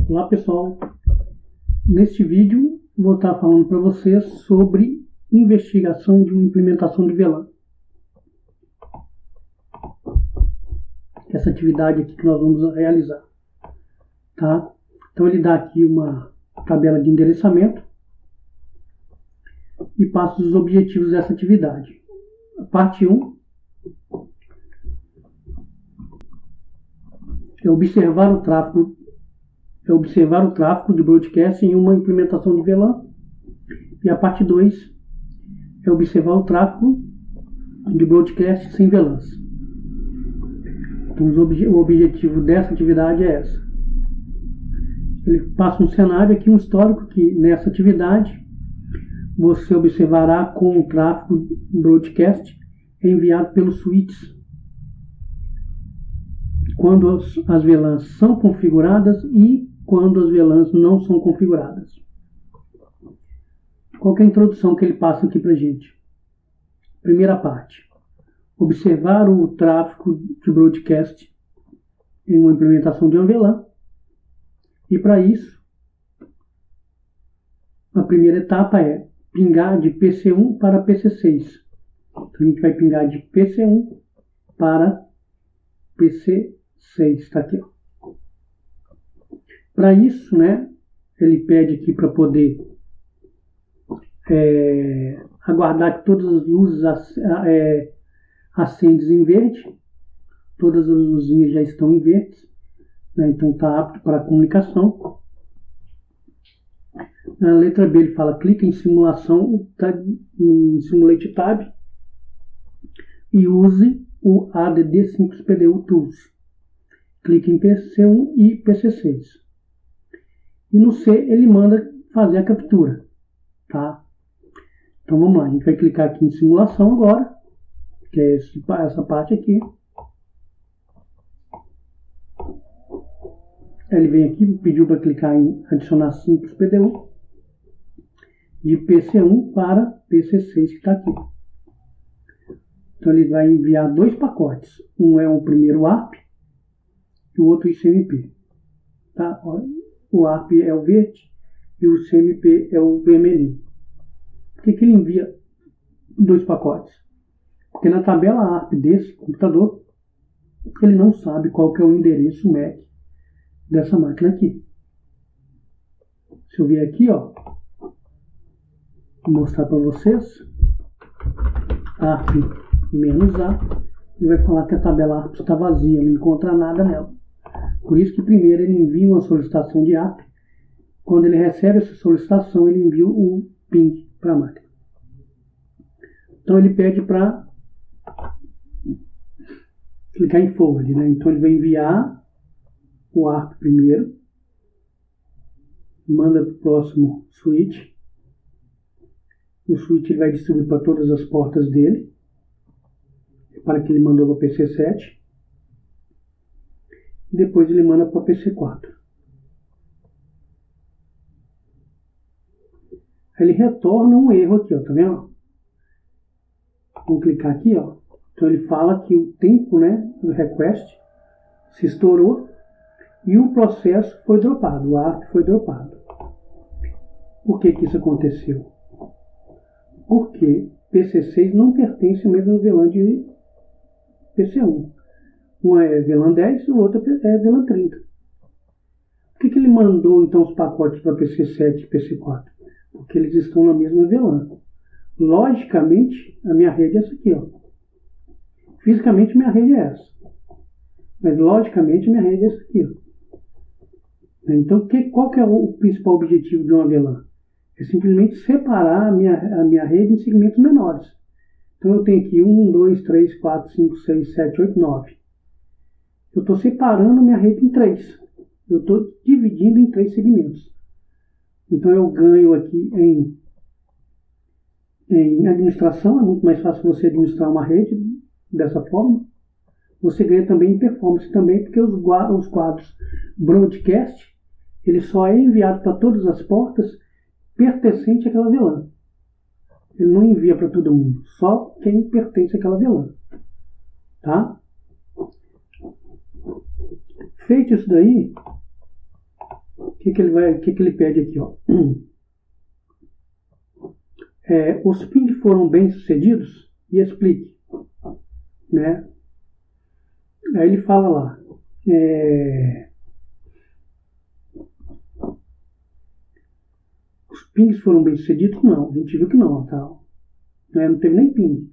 Olá pessoal, neste vídeo vou estar falando para vocês sobre investigação de uma implementação de VLAN. Essa atividade aqui que nós vamos realizar, tá? Então ele dá aqui uma tabela de endereçamento e passa os objetivos dessa atividade. A parte 1 é observar o tráfego de broadcast em uma implementação de VLAN. E a parte 2 é observar o tráfego de broadcast sem VLANs. Então, o objetivo dessa atividade é essa. Ele passa um cenário aqui, um histórico, que nessa atividade você observará como o tráfego broadcast é enviado pelos switches quando as VLANs são configuradas e quando as VLANs não são configuradas. Qual que é a introdução que ele passa aqui para a gente? Primeira parte. Observar o tráfego de broadcast em uma implementação de uma VLAN. E para isso, a primeira etapa é pingar de PC1 para PC6. Então a gente vai pingar de PC1 para PC6. Está aqui. Para isso, né, ele pede aqui para poder aguardar que todas as luzes acendem em verde. Todas as luzinhas já estão em verde, né, então está apto para a comunicação. Na letra B ele fala, clica em simulação, em Simulate Tab e use o ADD Simples PDU Tools. Clique em PC1 e PC6. E no C ele manda fazer a captura, tá? Então vamos lá, a gente vai clicar aqui em simulação agora, que é essa parte aqui. Ele vem aqui, pediu para clicar em adicionar simples PDU de PC1 para PC6 que está aqui. Então ele vai enviar dois pacotes, um é o primeiro ARP e o outro ICMP, tá? O ARP é o verde e o CMP é o vermelhinho. Por que ele envia dois pacotes? Porque na tabela ARP desse computador, ele não sabe qual que é o endereço MAC dessa máquina aqui. Se eu vier aqui, ó, vou mostrar para vocês, ARP -A, ele vai falar que a tabela ARP está vazia, não encontra nada nela. Por isso que primeiro ele envia uma solicitação de ARP. Quando ele recebe essa solicitação, ele envia o ping para a máquina. Então ele pede para clicar em forward, né? Então ele vai enviar o ARP primeiro, manda para o próximo switch. O switch ele vai distribuir para todas as portas dele, para que ele mandou para PC7. Depois ele manda para PC4. Ele retorna um erro aqui, ó, tá vendo? Vamos clicar aqui, ó. Então ele fala que o tempo, né, do request se estourou e o processo foi dropado, o ARP foi dropado. Por que isso aconteceu? Porque PC6 não pertence ao mesmo VLAN de PC1. Um é VLAN 10 e o outro é VLAN 30. Por que ele mandou então os pacotes para PC7 e PC4? Porque eles estão na mesma VLAN. Logicamente, a minha rede é essa aqui, ó. Fisicamente, minha rede é essa. Mas logicamente, minha rede é essa aqui, ó. Então, qual que é o principal objetivo de uma VLAN? É simplesmente separar a minha rede em segmentos menores. Então eu tenho aqui 1, 2, 3, 4, 5, 6, 7, 8, 9. Eu estou separando minha rede em 3. Eu estou dividindo em 3 segmentos. Então eu ganho aqui em administração. É muito mais fácil você administrar uma rede dessa forma. Você ganha também em performance também, porque os quadros broadcast ele só é enviado para todas as portas pertencente àquela VLAN. Ele não envia para todo mundo, só quem pertence àquela VLAN. Tá? Feito isso daí, o que ele pede aqui, ó? Os ping foram bem sucedidos? E explique, né? Aí ele fala lá, os pings foram bem sucedidos? Não, a gente viu que não, tá? Não teve nem ping.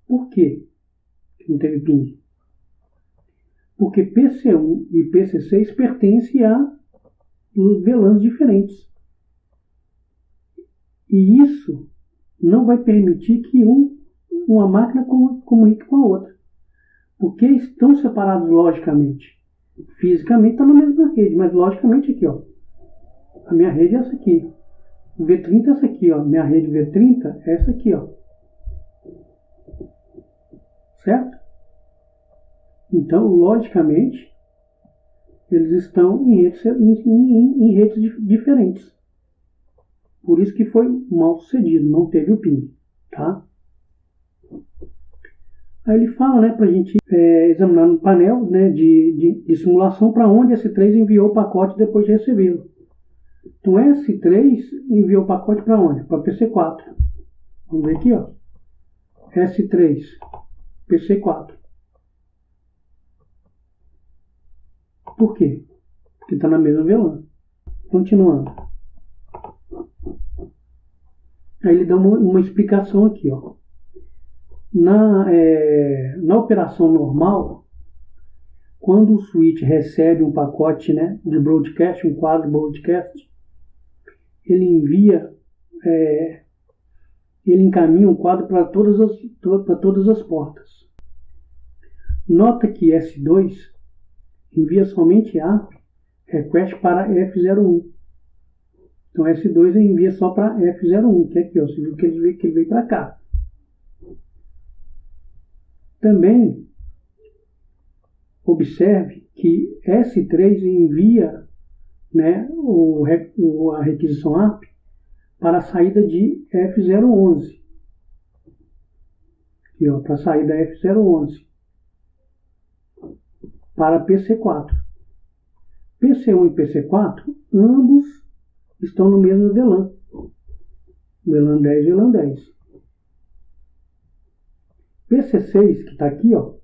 Por quê que não teve ping? Porque PC1 e PC6 pertencem a VLANs diferentes. E isso não vai permitir que uma máquina comunique com a outra. Porque estão separados logicamente. Fisicamente está na mesma rede, mas logicamente aqui, ó. A minha rede é essa aqui. O V30 é essa aqui, ó. Minha rede V30 é essa aqui, ó. Certo? Então, logicamente, eles estão em redes diferentes. Por isso que foi mal sucedido, não teve o ping, tá? Aí ele fala, né, para a gente examinar no painel, né, de simulação para onde S3 enviou o pacote depois de recebê-lo. Então S3 enviou o pacote para onde? Para PC4. Vamos ver aqui, ó. S3, PC4. Por quê? Porque está na mesma VLAN. Continuando. Aí ele dá uma explicação aqui, ó. Na operação normal, quando o switch recebe um pacote, né, de broadcast, um quadro broadcast, ele encaminha um quadro para todas as portas. Nota que S2 envia somente ARP request para F01. Então S2 envia só para F01, que é aqui, ó. Você viu que ele veio para cá. Também observe que S3 envia, né, a requisição ARP para a saída de F011. Aqui, ó, para a saída F011 para PC4. PC1 e PC4, ambos estão no mesmo VLAN. VLAN 10 e VLAN 10. PC6, que está aqui, ó,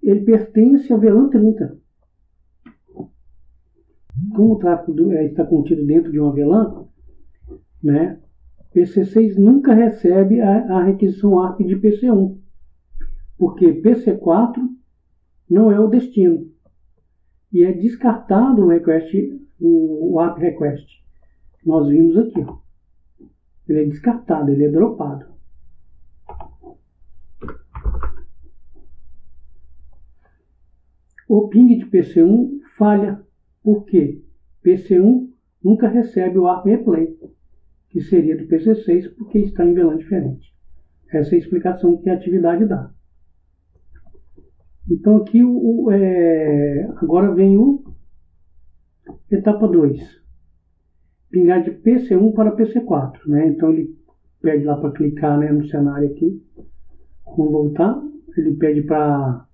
ele pertence ao VLAN 30. Como o tráfego está contido dentro de uma VLAN, né, PC6 nunca recebe a requisição ARP de PC1, porque PC4 não é o destino. E é descartado o ARP request. Nós vimos aqui, ó. Ele é descartado, ele é dropado. O ping de PC1 falha. Por quê? PC1 nunca recebe o ARP replay, que seria do PC6, porque está em VLAN diferente. Essa é a explicação que a atividade dá. Então aqui agora vem etapa 2. Pingar de PC1 para PC4. Né? Então ele pede lá para clicar, né, no cenário aqui. Vamos voltar. Ele pede para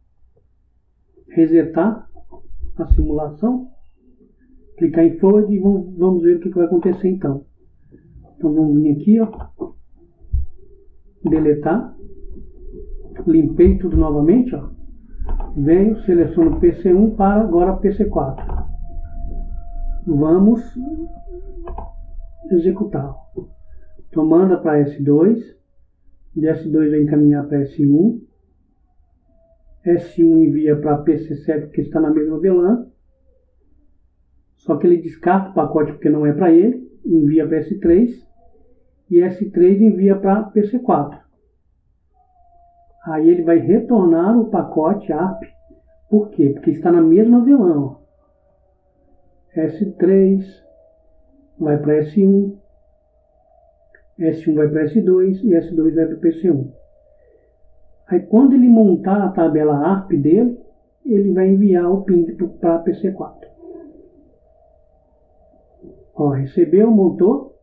resetar a simulação. Clicar em Forward e vamos ver o que vai acontecer então. Então vamos vir aqui, ó. Deletar. Limpei tudo novamente, ó. Venho, seleciono PC1 para agora PC4. Vamos executar. Então manda para S2. De S2 vai encaminhar para S1. S1 envia para PC7 que está na mesma VLAN. Só que ele descarta o pacote porque não é para ele. Envia para S3. E S3 envia para PC4. Aí ele vai retornar o pacote ARP. Por quê? Porque está na mesma VLAN. S3 vai para S1. S1 vai para S2 e S2 vai para PC1. Aí quando ele montar a tabela ARP dele, ele vai enviar o ping para PC4. Ó, recebeu, montou.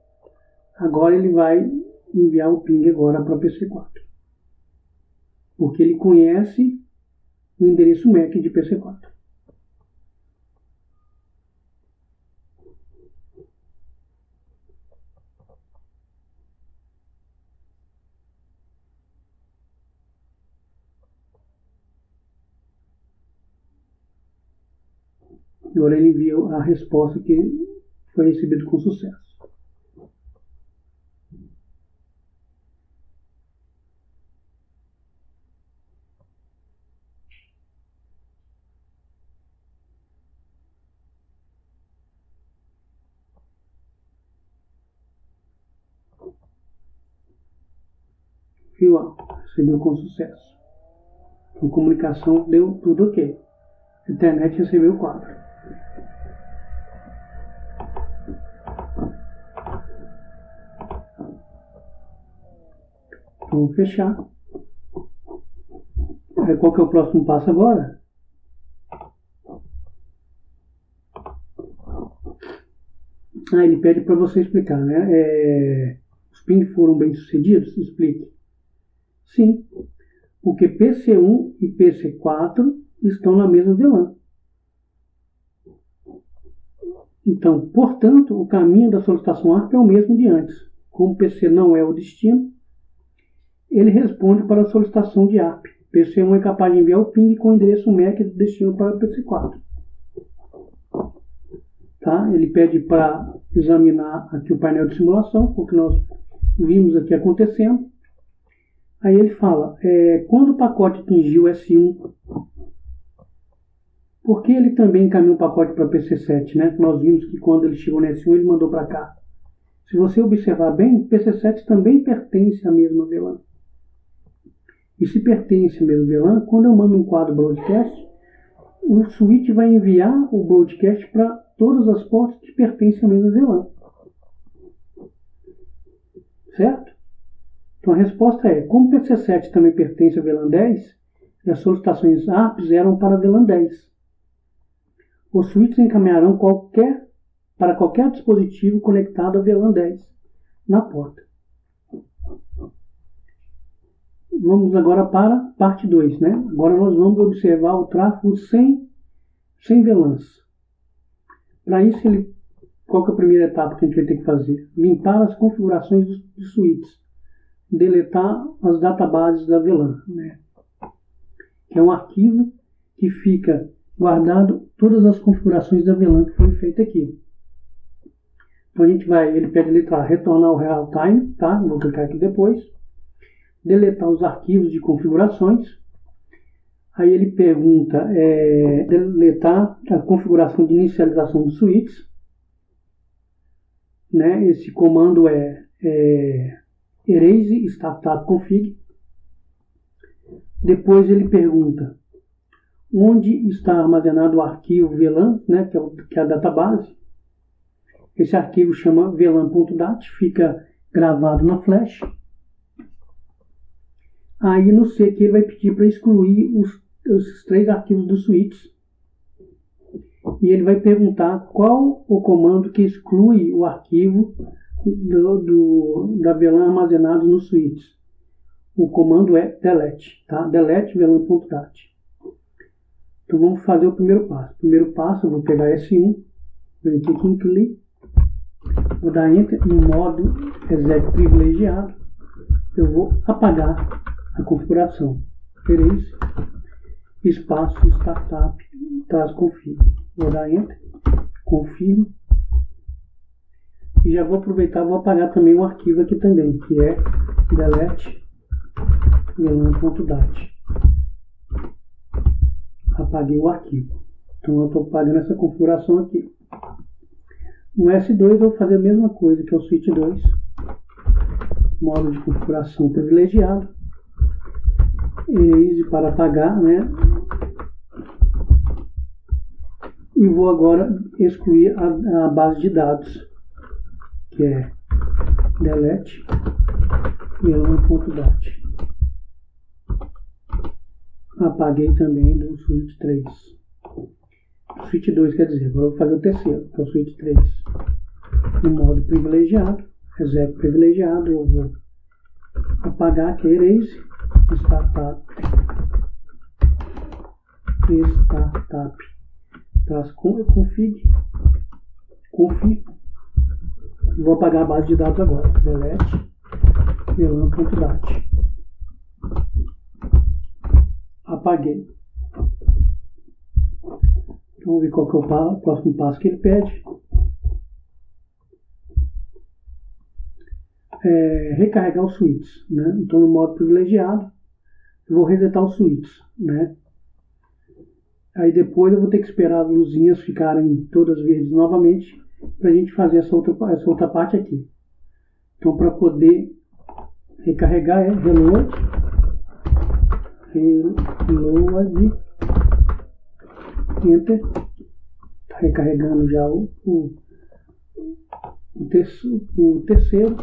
Agora ele vai enviar o ping agora para PC4. Porque ele conhece o endereço MAC de PC4. Agora ele enviou a resposta que foi recebida com sucesso. Viu? Recebeu com sucesso. A comunicação deu tudo ok. A internet recebeu o quadro. Vamos fechar. Aí qual que é o próximo passo agora? Ele pede para você explicar, né? Os ping foram bem sucedidos? Explique. Sim, porque PC1 e PC4 estão na mesma VLAN. Então, portanto, o caminho da solicitação ARP é o mesmo de antes. Como o PC não é o destino, ele responde para a solicitação de ARP. PC1 é capaz de enviar o ping com o endereço MAC do destino para o PC4. Tá? Ele pede para examinar aqui o painel de simulação, o que nós vimos aqui acontecendo. Aí ele fala, quando o pacote atingiu S1, por que ele também encaminhou o pacote para PC7? Né? Nós vimos que quando ele chegou no S1, ele mandou para cá. Se você observar bem, PC7 também pertence à mesma VLAN. E se pertence à mesma VLAN, quando eu mando um quadro broadcast, o switch vai enviar o broadcast para todas as portas que pertencem à mesma VLAN. Certo? Então a resposta é, como o PC7 também pertence à VLAN 10, e as solicitações ARPs eram para a VLAN 10. Os switches encaminharão para qualquer dispositivo conectado à VLAN 10 na porta. Vamos agora para a parte 2, né? Agora nós vamos observar o tráfego sem VLANs. Para isso, qual que é a primeira etapa que a gente vai ter que fazer? Limpar as configurações dos switches. Deletar as databases da VLAN, né? Que é um arquivo que fica guardado todas as configurações da VLAN que foi feita aqui. Então ele pede a letra A, retornar ao real time, tá? Vou clicar aqui depois. Deletar os arquivos de configurações. Aí ele pergunta, deletar a configuração de inicialização dos switches. Né? Esse comando é erase startup config. Depois ele pergunta onde está armazenado o arquivo VLAN, né? que é a database. Esse arquivo chama vlan.dat, fica gravado na flash. Aí no C aqui ele vai pedir para excluir os 3 arquivos do switch. E ele vai perguntar qual o comando que exclui o arquivo da VLAN armazenado no switch. O comando é delete, tá? Delete vlan.dat. Então vamos fazer o primeiro passo. Primeiro passo, eu vou pegar S1, vou aqui em CLI, vou dar Enter no modo exec privilegiado. Eu vou apagar a configuração. Erase, espaço, startup, config. Vou dar Enter, confirmo. E já vou aproveitar, vou apagar também um arquivo aqui também, que é delete vlan.dat. Apaguei o arquivo. Então eu estou apagando essa configuração aqui. No S2 eu vou fazer a mesma coisa, que é o switch 2. Modo de configuração privilegiado. Erase para apagar, né? E vou agora excluir a base de dados, que é delete vlan.dat. Apaguei também do switch 3. Switch 2 quer dizer, agora eu vou fazer o terceiro, que é o switch 3. No modo privilegiado, exec privilegiado, eu vou apagar, que é erase, startup, config, confirmo, Vou apagar a base de dados agora. Delete VLAN.dat. Apaguei. Então, vamos ver qual que é o próximo passo que ele pede. Recarregar os switches, né? Então, no modo privilegiado, eu vou resetar os switches, né? Aí depois eu vou ter que esperar as luzinhas ficarem todas verdes novamente para a gente fazer essa outra parte aqui. Então, para poder recarregar reload, enter. Está recarregando já o terceiro,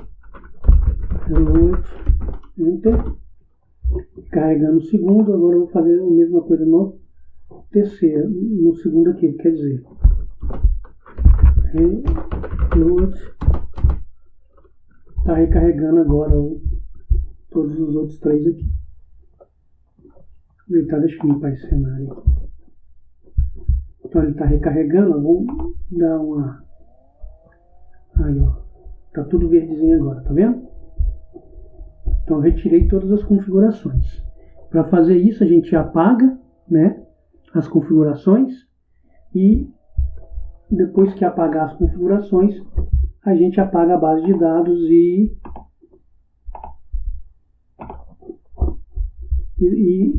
reload, enter. Carregando o segundo. Agora eu vou fazer a mesma coisa no terceiro, no segundo aqui, quer dizer, reload. Está recarregando agora todos os outros três aqui. Deixa eu limpar esse cenário aqui. Então ele está recarregando. Vamos dar uma. Aí, ó. Tá tudo verdezinho agora, tá vendo? Então eu retirei todas as configurações. Para fazer isso a gente apaga, né, as configurações, e depois que apagar as configurações a gente apaga a base de dados e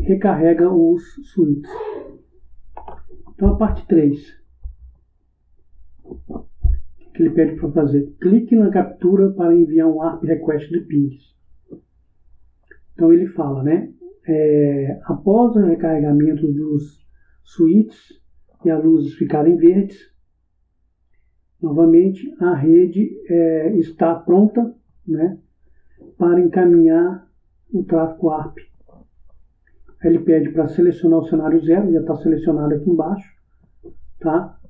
recarrega os switches. Então a parte 3, que ele pede para fazer: clique na captura para enviar um ARP request de pings. Então ele fala, né, após o recarregamento dos switches e as luzes ficarem verdes, novamente a rede está pronta, né, para encaminhar o tráfego ARP. Ele pede para selecionar o cenário 0, já está selecionado aqui embaixo, tá?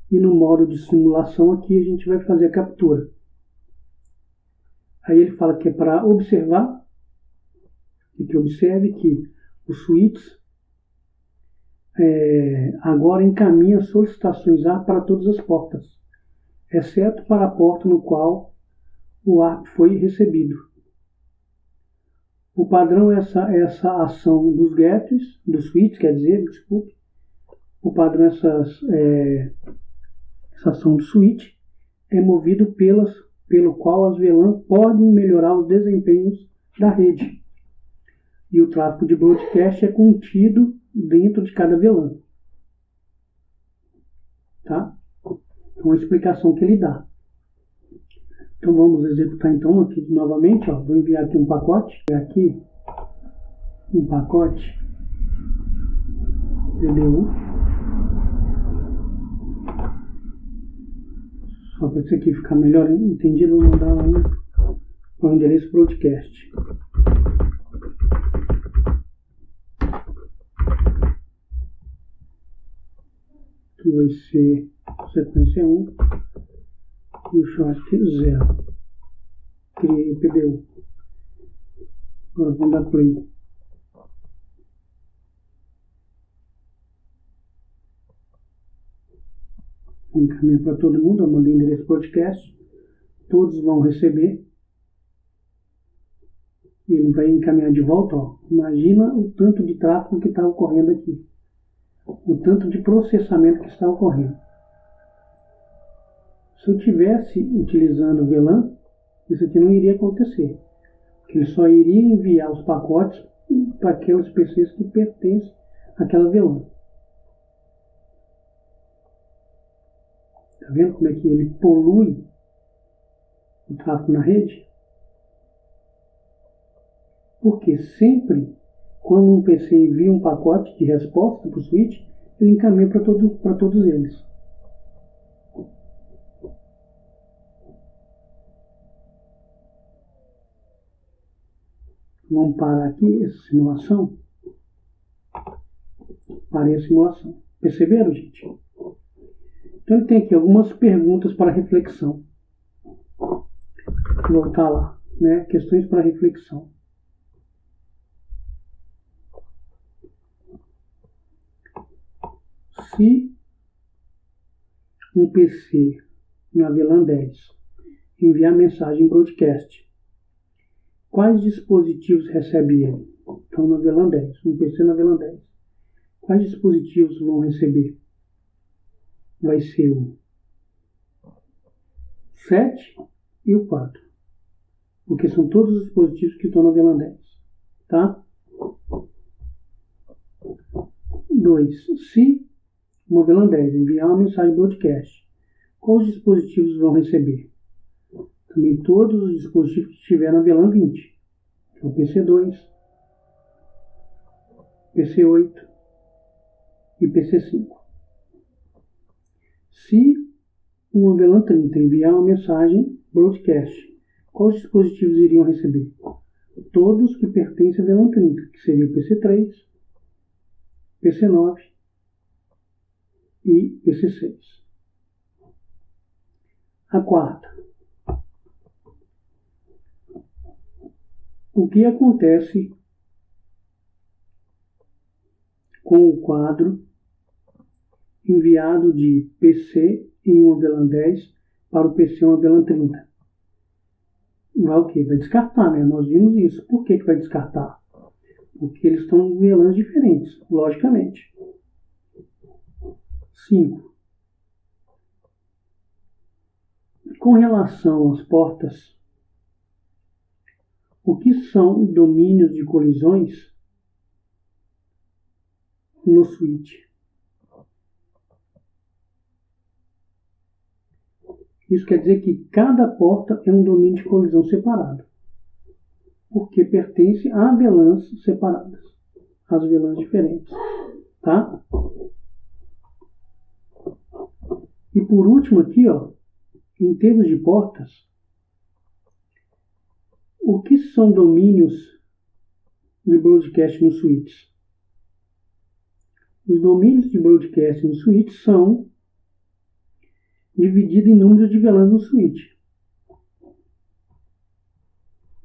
E no modo de simulação aqui a gente vai fazer a captura. Aí ele fala que é para observar, e que observe que os switches agora encaminha solicitações ARP para todas as portas, exceto para a porta no qual o ARP foi recebido. O padrão é essa ação dos gateways, dos switches, quer dizer, desculpe. O padrão essa ação do switch é movido pelo qual as VLAN podem melhorar os desempenhos da rede. E o tráfego de broadcast é contido dentro de cada VLAN. Tá? Então, a explicação que ele dá. Então, vamos executar então aqui novamente. Ó. Vou enviar aqui um pacote. Aqui um pacote PDU. Só para isso aqui ficar melhor entendido, vou mandar um endereço broadcast. Que vai ser sequência 1 e o short 0. Criei o PDU. Agora vamos dar play. Encaminho para todo mundo, eu mandei endereço broadcast. Todos vão receber. Ele vai encaminhar de volta. Ó. Imagina o tanto de tráfego que está ocorrendo aqui. O tanto de processamento que está ocorrendo. Se eu estivesse utilizando o VLAN, isso aqui não iria acontecer. Porque ele só iria enviar os pacotes para aqueles PCs que pertencem àquela VLAN. Está vendo como é que ele polui o tráfego na rede? Porque sempre, quando um PC envia um pacote de resposta para o switch, ele encaminha para todos eles. Vamos parar aqui essa simulação. Parei a simulação. Perceberam, gente? Então ele tem aqui algumas perguntas para reflexão. Vou voltar lá, né? Questões para reflexão. Se um PC na VLAN 10 enviar mensagem broadcast. Quais dispositivos recebe ele? Então, na VLAN 10, no PC na VLAN 10. Quais dispositivos vão receber? Vai ser o 7 e o 4. Porque são todos os dispositivos que estão na VLAN 10. Tá? 2. Se uma VLAN 10 enviar uma mensagem broadcast, quais dispositivos vão receber? Também todos os dispositivos que estiver na VLAN 20. Então, PC2, PC8 e PC5. Se uma VLAN 30 enviar uma mensagem broadcast, quais dispositivos iriam receber? Todos que pertencem à VLAN 30, que seria o PC3, PC9 e PC6. A quarta. O que acontece com o quadro enviado de PC em uma VLAN 10 para o PC em uma VLAN 30? Vai o quê? Vai descartar, né? Nós vimos isso. Por que vai descartar? Porque eles estão em VLANs diferentes, logicamente. 5. Com relação às portas, o que são domínios de colisões no switch? Isso quer dizer que cada porta é um domínio de colisão separado, porque pertence a VLANs separadas, as VLANs diferentes, tá? E por último aqui, ó, em termos de portas, o que são domínios de broadcast no switch? Os domínios de broadcast no switch são divididos em números de VLANs no switch.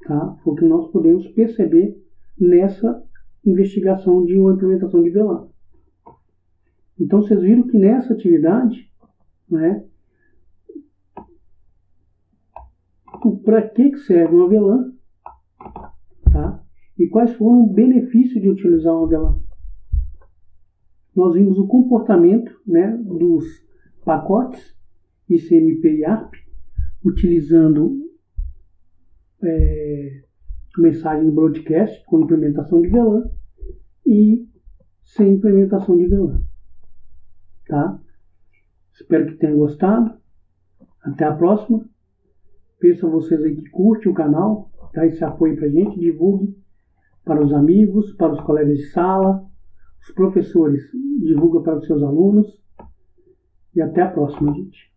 Tá? Foi o que nós podemos perceber nessa investigação de uma implementação de VLAN. Então, vocês viram que nessa atividade, né, para que serve uma VLAN, tá? E quais foram os benefícios de utilizar uma VLAN. Nós vimos o comportamento, né, dos pacotes ICMP e ARP, utilizando mensagem broadcast com implementação de VLAN e sem implementação de VLAN. Tá? Espero que tenham gostado. Até a próxima. Peço a vocês aí que curtem o canal, dá esse apoio pra gente, divulgue para os amigos, para os colegas de sala, os professores, divulga para os seus alunos. E até a próxima, gente.